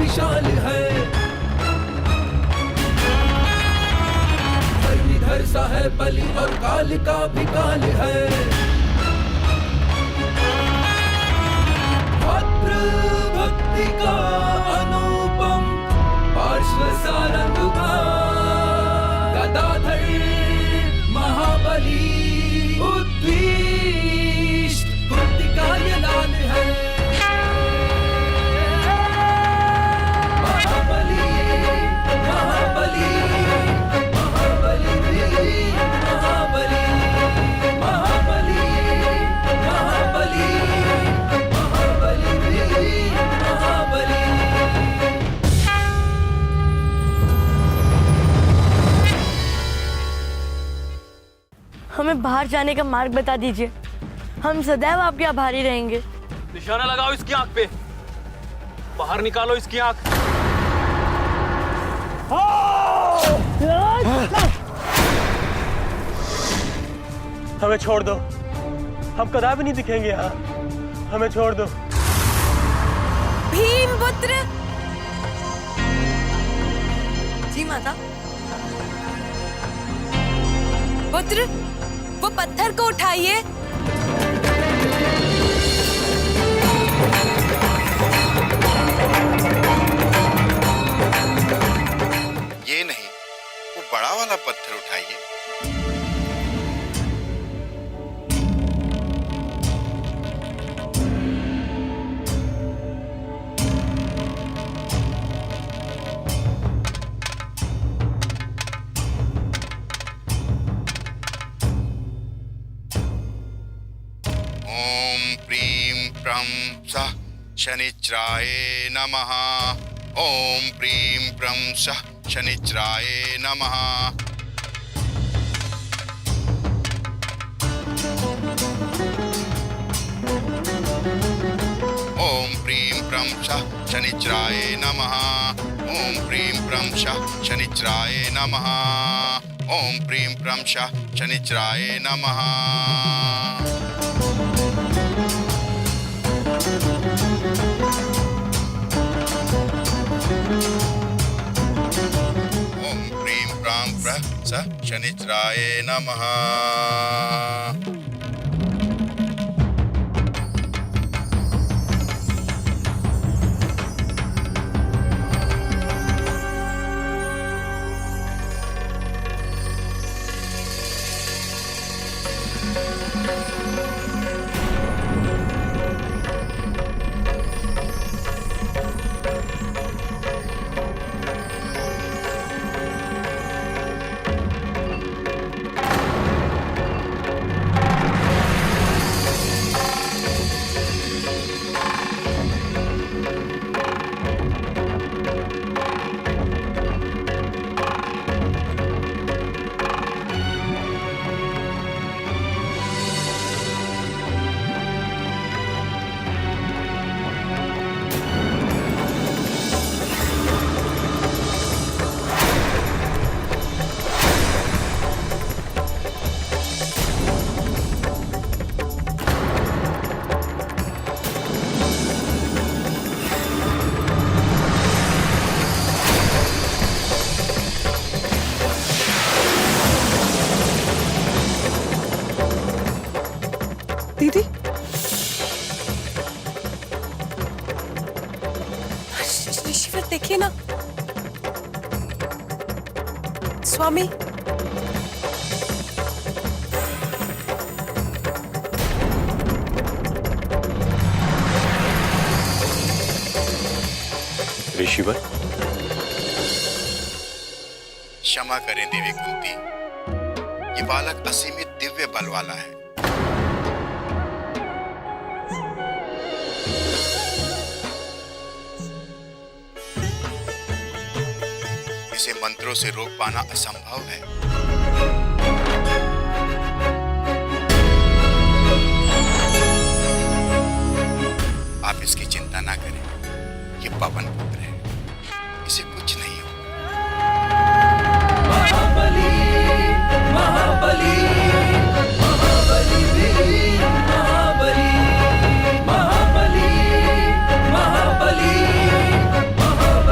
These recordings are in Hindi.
विशाल है, धर्मीधर सा है बलि और काल का भी काल है। भद्र भक्ति का अनुपम पार्श्व सारंग गदाधर महाबली उद्विष्ट कुंती का ये लाल है। महाबली महाबली महाबली महाबली महाबली महाबली महाबली महाबली। हमें बाहर जाने का मार्ग बता दीजिए, हम सदैव आपके आभारी रहेंगे। निशाना लगाओ इसकी आंख पे, बाहर निकालो इसकी आंख। हमें छोड़ दो, हम कदापि नहीं दिखेंगे यहाँ, हमें छोड़ दो। भीमपुत्र जी माता। पुत्र, वो पत्थर को उठाइए। ये नहीं, वो बड़ा वाला पत्थर उठाइए। ओम प्रीं प्रं सः शनिच्राय नमः। ओम प्रीं प्रं सः शनिच्राय नमः। ओम प्रीं प्रं सः शनिच्राय नमः। ओम प्रीं प्रं सः शनिच्राय नमः। ओम प्रीं प्रं सः शनिच्राय नमः। ओम प्रीं प्रां प्रः सः शनिच्राय नमः। दीदी, ऋषिवर देखिए ना। स्वामी, ऋषिवर, क्षमा करें देवी कुंती, ये बालक असीमित दिव्य बल वाला है। इसे मंत्रों से रोक पाना असंभव है। आप इसकी चिंता ना करें, ये पवन पुत्र है, इसे कुछ नहीं हो। महाबली महाबली महाबली महाबली महाबली महाबली महाबली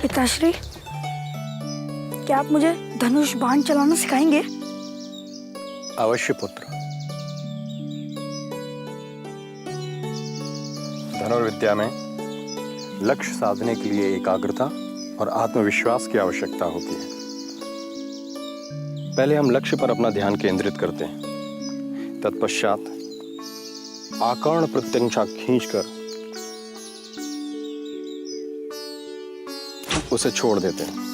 पिताश्री, क्या आप मुझे धनुष बाण चलाना सिखाएंगे? अवश्य पुत्र। धनुर्विद्या में लक्ष्य साधने के लिए एकाग्रता और आत्मविश्वास की आवश्यकता होती है। पहले हम लक्ष्य पर अपना ध्यान केंद्रित करते हैं, तत्पश्चात आकर्ण प्रत्यंचा खींचकर उसे छोड़ देते हैं।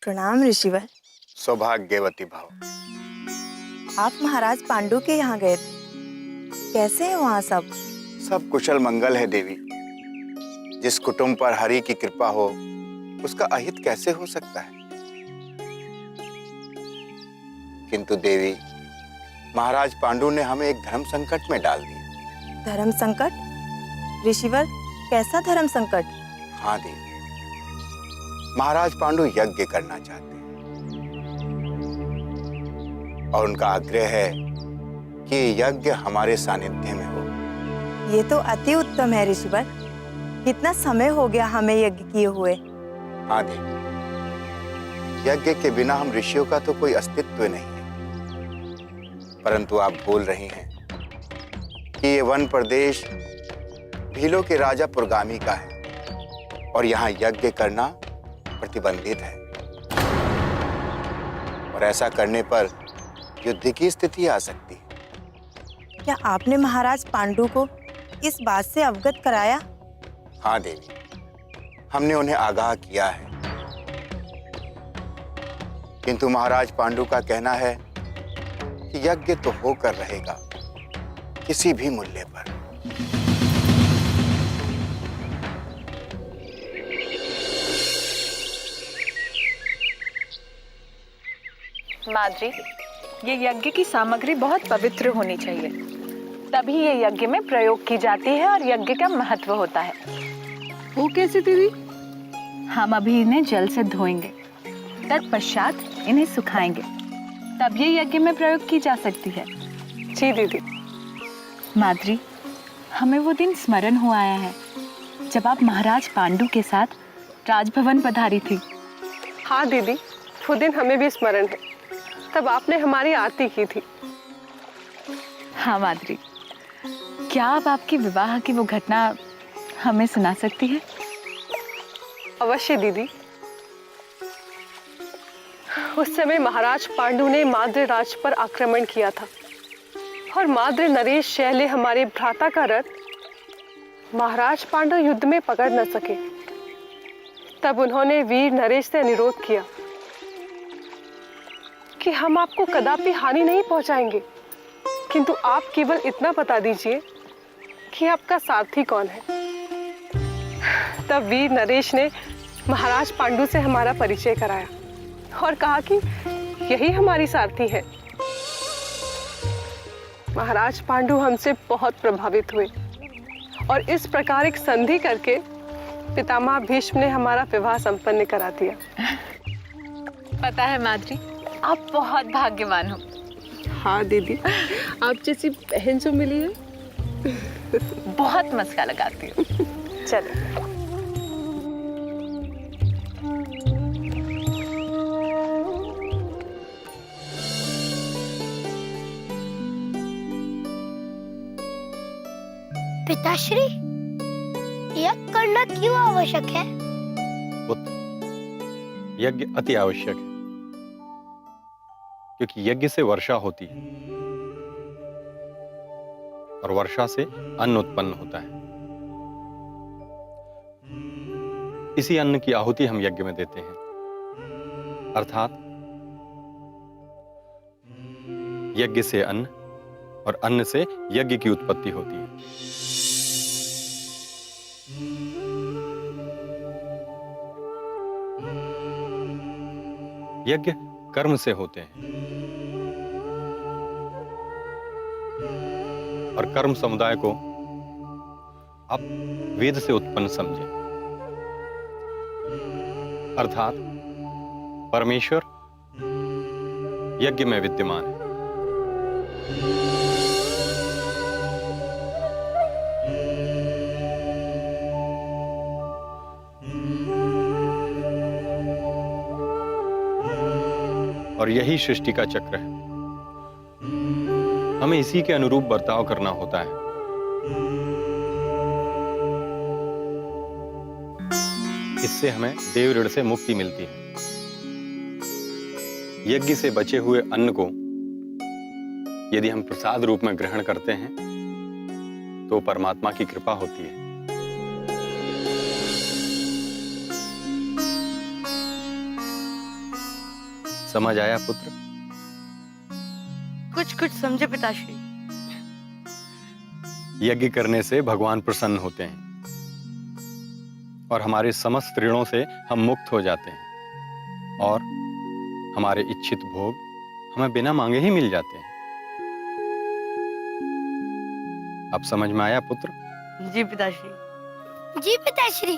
प्रणाम ऋषिवर। सौभाग्यवती भाव। आप महाराज पांडु के यहाँ गए थे, कैसे है वहाँ सब? सब कुशल मंगल है देवी। जिस कुटुंब पर हरि की कृपा हो उसका अहित कैसे हो सकता है। किंतु देवी, महाराज पांडु ने हमें एक धर्म संकट में डाल दिया। धर्म संकट? ऋषिवर, कैसा धर्म संकट? हाँ देवी, महाराज पांडु यज्ञ करना चाहते हैं और उनका आग्रह है कि यज्ञ हमारे सानिध्य में हो। ये तो अति उत्तम है ऋषिवर। कितना समय हो गया हमें यज्ञ किए हुए। हाँ देवी, यज्ञ के बिना हम ऋषियों का तो कोई अस्तित्व नहीं है। परंतु आप भूल रही हैं कि ये वन प्रदेश भीलों के राजा पुरगामी का है और यहाँ यज्ञ करना प्रतिबंधित है और ऐसा करने पर युद्ध की स्थिति आ सकती है। क्या आपने महाराज पांडु को इस बात से अवगत कराया? हाँ देवी, हमने उन्हें आगाह किया है, किंतु महाराज पांडु का कहना है कि यज्ञ तो होकर रहेगा, किसी भी मूल्य पर। माद्री, ये यज्ञ की सामग्री बहुत पवित्र होनी चाहिए, तभी ये यज्ञ में प्रयोग की जाती है और यज्ञ का महत्व होता है। वो कैसे दीदी? हम अभी इन्हें जल से धोएंगे, तत्पश्चात इन्हें सुखाएंगे, तब ये यज्ञ में प्रयोग की जा सकती है। जी दीदी। माद्री, हमें वो दिन स्मरण हो आया है जब आप महाराज पांडु के साथ राजभवन पधारी थी। हाँ दीदी, वो दिन हमें भी स्मरण है। तब आपने हमारी आरती की थी। हाँ माद्री, क्या आप आपके विवाह की वो घटना हमें सुना सकती है? अवश्य दीदी। उस समय महाराज पांडु ने माद्र राज पर आक्रमण किया था और माद्र नरेश शैल्य हमारे भ्राता का रथ महाराज पांडु युद्ध में पकड़ न सके। तब उन्होंने वीर नरेश से अनुरोध किया कि हम आपको कदापि हानि नहीं पहुंचाएंगे, किंतु आप केवल इतना बता दीजिए कि आपका सारथी कौन है। तब वीर नरेश ने महाराज पांडु से हमारा परिचय कराया और कहा कि यही हमारी सारथी है। महाराज पांडु हमसे बहुत प्रभावित हुए और इस प्रकार एक संधि करके पितामह भीष्म ने हमारा विवाह संपन्न करा दिया। पता है माद्री, आप बहुत भाग्यवान हो। हाँ दीदी, आप जैसी बहन जो मिली है। बहुत मस्का लगाती हो। चलो। पिताश्री, यज्ञ करना क्यों आवश्यक है? पुत्र, यज्ञ अति आवश्यक है। क्योंकि यज्ञ से वर्षा होती है और वर्षा से अन्न उत्पन्न होता है। इसी अन्न की आहुति हम यज्ञ में देते हैं, अर्थात यज्ञ से अन्न और अन्न से यज्ञ की उत्पत्ति होती है। यज्ञ कर्म से होते हैं और कर्म समुदाय को आप वेद से उत्पन्न समझें, अर्थात परमेश्वर यज्ञ में विद्यमान है। और यही सृष्टि का चक्र है। हमें इसी के अनुरूप बर्ताव करना होता है। इससे हमें देव ऋण से मुक्ति मिलती है। यज्ञ से बचे हुए अन्न को यदि हम प्रसाद रूप में ग्रहण करते हैं तो परमात्मा की कृपा होती है। समझ आया पुत्र? कुछ कुछ समझे पिताश्री। यज्ञ करने से भगवान प्रसन्न होते हैं और हमारे समस्त ऋणों से हम मुक्त हो जाते हैं और हमारे इच्छित भोग हमें बिना मांगे ही मिल जाते हैं। अब समझ में आया पुत्र? जी पिताश्री। जी पिताश्री।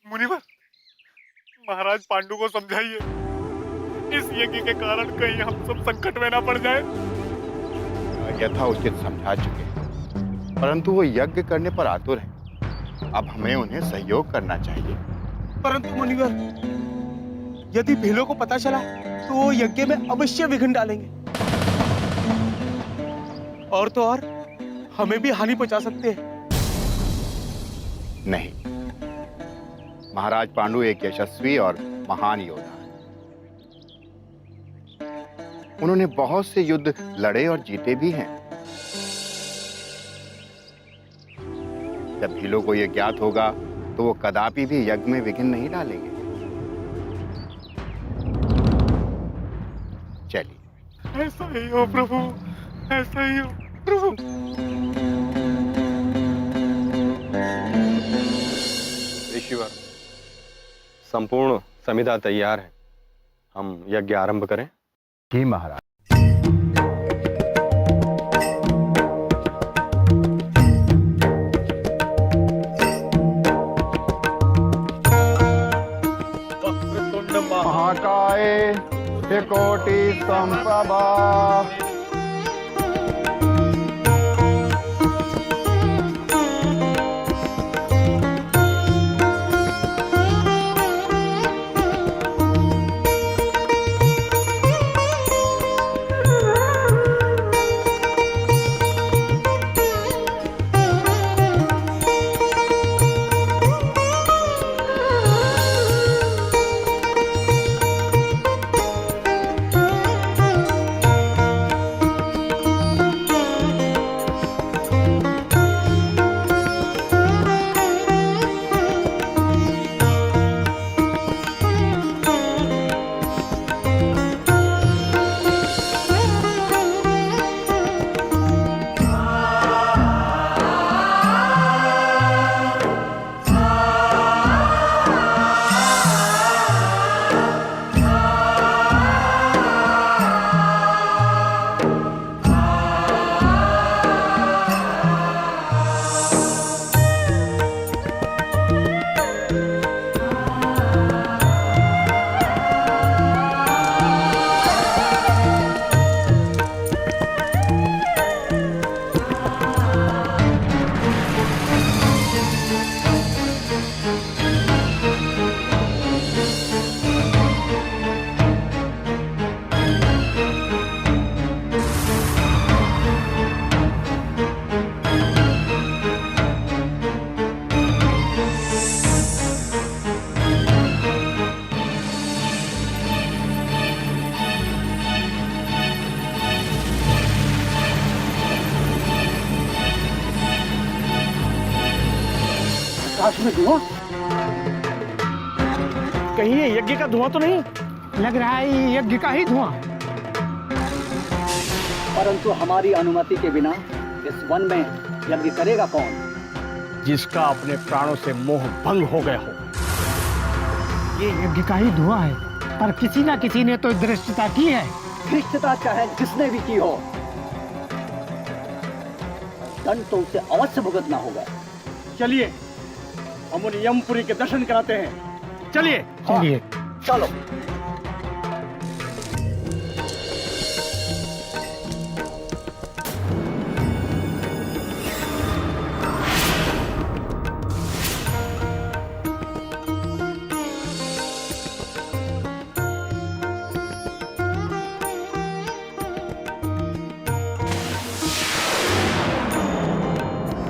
मुनिवर, महाराज पांडु को समझाइए, इस यज्ञ के कारण कहीं हम सब संकट में ना पड़ जाए। यथा उचित समझा चुके हैं, परंतु वो यज्ञ करने पर आतुर हैं। अब हमें उन्हें सहयोग करना चाहिए। परंतु मुनिवर, यदि भीलों को पता चला तो वो यज्ञ में अवश्य विघ्न डालेंगे और तो और हमें भी हानि पहुंचा सकते हैं। नहीं, महाराज पांडु एक यशस्वी और महान योद्धा हैं। उन्होंने बहुत से युद्ध लड़े और जीते भी हैं। जब भीलों को यह ज्ञात होगा तो वो कदापि भी यज्ञ में विघ्न नहीं डालेंगे। चलिए। ऐसा ही हो प्रभु, ऐसा ही हो प्रभु। ऋषिवर, संपूर्ण समिधा तैयार है। हम यज्ञ आरंभ करें? जी महाराज। वक्रतुंड महाकाय त्रिकोटि संप्रभा। आकाश में धुआं, कहीं ये यज्ञ का धुआं तो नहीं? लग रहा है ये यज्ञ का ही धुआं। परंतु हमारी अनुमति के बिना इस वन में यज्ञ करेगा कौन? जिसका अपने प्राणों से मोह भंग हो गया हो। ये यज्ञ का ही धुआं है, पर किसी ना किसी ने तो धृष्टता की है। धृष्टता चाहे जिसने भी की हो, दंड तो उसे अवश्य भुगतना होगा। चलिए हम उन्हें यमपुरी के दर्शन कराते हैं। चलिए चलिए चलो।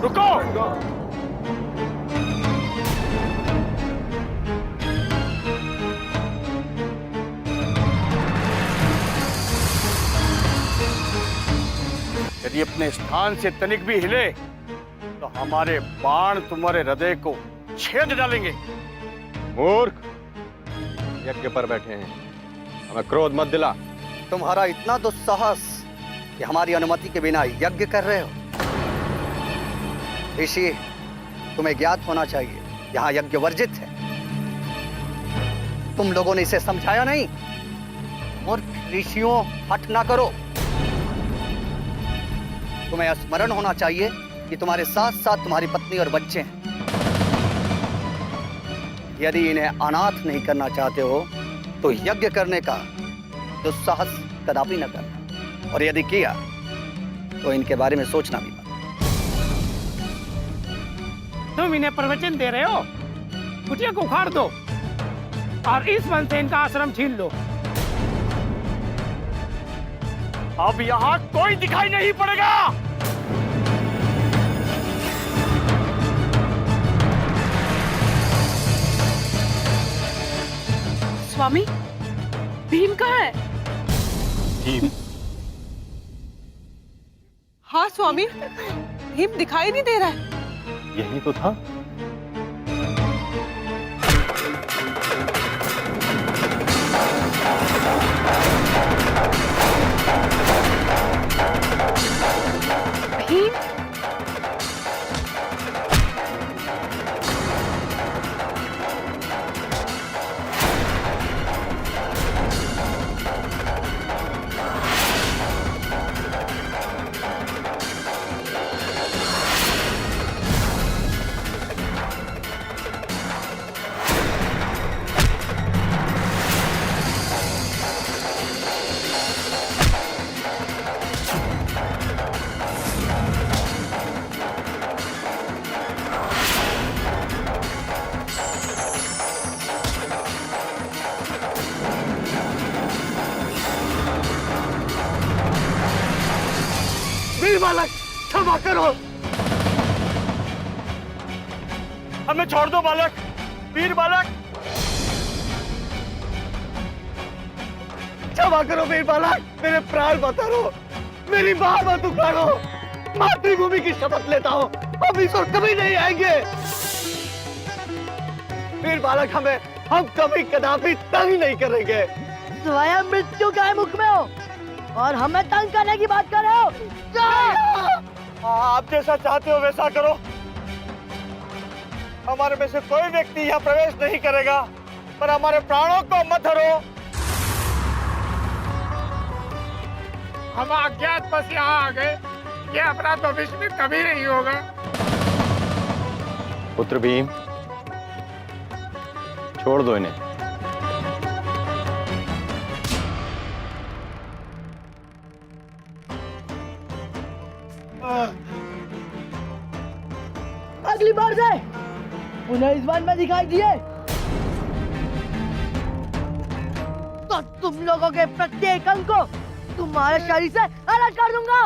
रुको। यदि अपने स्थान से तनिक भी हिले तो हमारे बाण तुम्हारे हृदय को छेद डालेंगे। मूर्ख, यज्ञ पर बैठे हैं, हमें क्रोध मत दिला। तुम्हारा इतना दुस्साहस कि हमारी अनुमति के बिना यज्ञ कर रहे हो। ऋषि, तुम्हें ज्ञात होना चाहिए यहाँ यज्ञ वर्जित है। तुम लोगों ने इसे समझाया नहीं। और ऋषियों, हठ ना करो। तुम्हें स्मरण होना चाहिए कि तुम्हारे साथ साथ तुम्हारी पत्नी और बच्चे हैं। यदि इन्हें अनाथ नहीं करना चाहते हो तो यज्ञ करने का दुस्साहस कदापि न करना, और यदि किया तो इनके बारे में सोचना भी मत। तुम इन्हें प्रवचन दे रहे हो? कुटिया को उखाड़ दो और इस वन से इनका आश्रम छीन लो। अब यहाँ कोई दिखाई नहीं पड़ेगा। स्वामी, भीम कहाँ है? भीम? हाँ स्वामी, भीम दिखाई नहीं दे रहा है। यही तो था। भीम? वीर बालक, क्षमा करो। हमें छोड़ दो बालक। वीर बालक, क्षमा करो वीर बालक, मेरे प्राण मत रो, मेरी मां मत उखाड़ो। मातृभूमि की शपथ लेता हूँ, हम इस और कभी नहीं आएंगे। वीर बालक, हम कभी कदापि तंग नहीं करेंगे। स्वयं मृत्यु के मुख में हो और हमें तंग करने की बात कर रहे हो? आप जैसा चाहते हो वैसा करो। हमारे में से कोई व्यक्ति यहाँ प्रवेश नहीं करेगा, पर हमारे प्राणों को मत हरो। हम अज्ञात बस यहाँ आ गए, ये अपराध भविष्य में कभी नहीं होगा। पुत्र भीम, छोड़ दो इन्हें। अगली बार से उन्हें इस वन में दिखाई दिए तो तुम लोगों के प्रत्येक अंग को तुम्हारे शरीर से अलग कर दूंगा।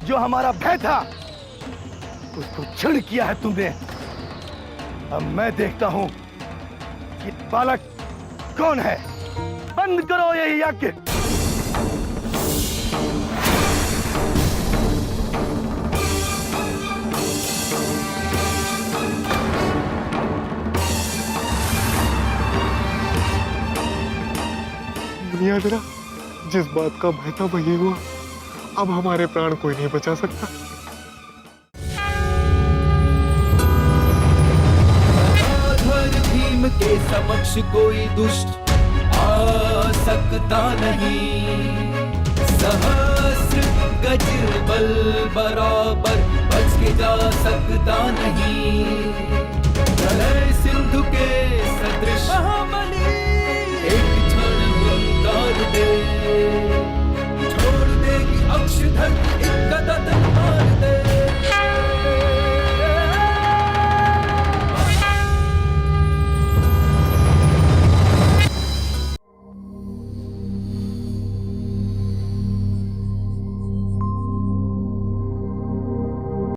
जो हमारा भय था उसको क्षण किया है तुमने। अब मैं देखता हूं कि बालक कौन है। बंद करो ये यज्ञ। मुनियादरा, जिस बात का भय था वही हुआ। अब हमारे प्राण कोई नहीं बचा सकता। धर भीम के समक्ष कोई दुष्ट आ सकता नहीं। सहस्र गज बल बराबर बच के जा सकता नहीं। प्रलय सिंधु के सदृश महाबली